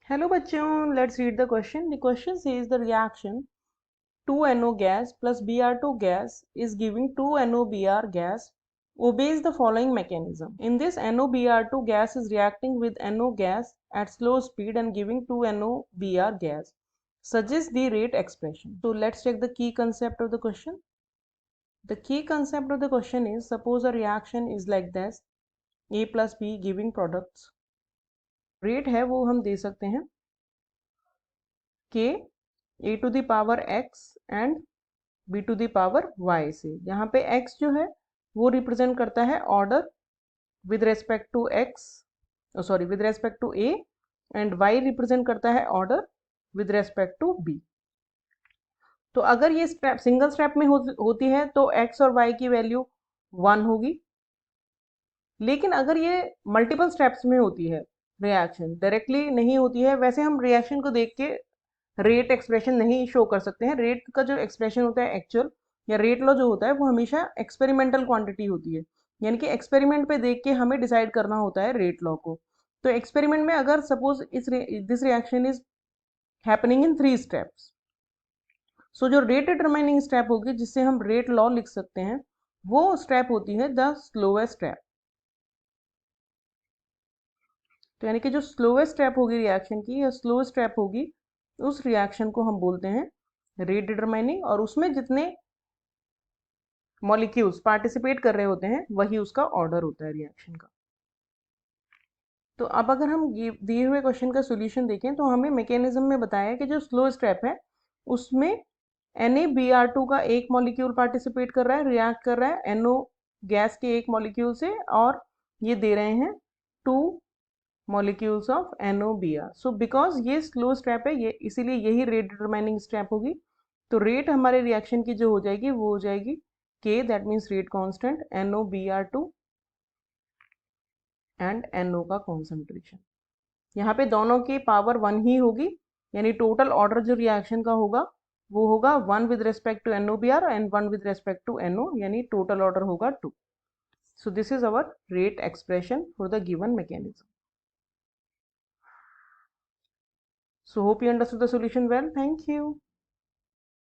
Hello bachon, let's read the question. The question says the reaction 2NO gas plus Br2 gas is giving 2NOBr gas obeys the following mechanism. In this, NOBr2 gas is reacting with NO gas at slow speed and giving 2NOBr gas. Suggest the rate expression. So let's check the key concept of the question. The key concept of the question is, suppose a reaction is like this, A plus B giving products. Rate है वो हम दे सकते हैं के A to the power X and B to the power Y से। यहाँ पे एक्स जो है वो रिप्रेजेंट करता है order with respect to X, sorry with respect to A, and Y represent करता है order with respect to B. तो अगर ये स्टेप सिंगल स्टेप में होती है तो एक्स और वाई की वैल्यू 1 होगी, लेकिन अगर ये मल्टीपल स्टेप्स में होती है, रिएक्शन डायरेक्टली नहीं होती है, वैसे हम रिएक्शन को देख के रेट एक्सप्रेशन नहीं शो कर सकते हैं। रेट का जो एक्सप्रेशन होता है एक्चुअल या रेट लॉ जो होता है वो हमेशा एक्सपेरिमेंटल क्वांटिटी होती है, यानी कि एक्सपेरिमेंट पे देख के हमें डिसाइड करना होता है रेट लॉ को। तो एक्सपेरिमेंट में अगर suppose this reaction is happening in 3 steps, so जो रेट डिटरमाइनिंग स्टेप होगी जिससे हम रेट लॉ लिख सकते हैं वो स्टेप होती है द स्लोएस्ट स्टेप। तो यानी कि जो स्लोएस्ट स्टेप होगी रिएक्शन की या स्लो स्टेप होगी, उस रिएक्शन को हम बोलते हैं रेट डिटरमाइनिंग, और उसमें जितने मॉलिक्यूल्स पार्टिसिपेट कर रहे होते हैं वही उसका ऑर्डर होता है रिएक्शन का। तो अब अगर हम दिए हुए क्वेश्चन का सॉल्यूशन देखें तो हमें मैकेनिज्म में बताया है कि जो स्लो स्टेप है उसमें NaBr2 का एक मॉलिक्यूल पार्टिसिपेट कर रहा है, रिएक्ट कर रहा है NO गैस के एक मॉलिक्यूल से, और ये दे रहे हैं 2 molecules of NOBr। So because ये स्लो स्टेप है, ये इसीलिए यही रेट डिटरमाइनिंग स्टेप होगी। तो रेट हमारे रिएक्शन की जो हो जाएगी वो हो जाएगी K, that means rate constant, NOBr2 and NO का कॉन्सेंट्रेशन। यहाँ पे दोनों की पावर 1 ही होगी, यानी टोटल ऑर्डर जो रिएक्शन का होगा वो होगा 1 with respect to NOBr and 1 with respect to NO, यानी टोटल ऑर्डर होगा 2। So this is our rate expression for the given mechanism. So hope you understood the solution well. Thank you.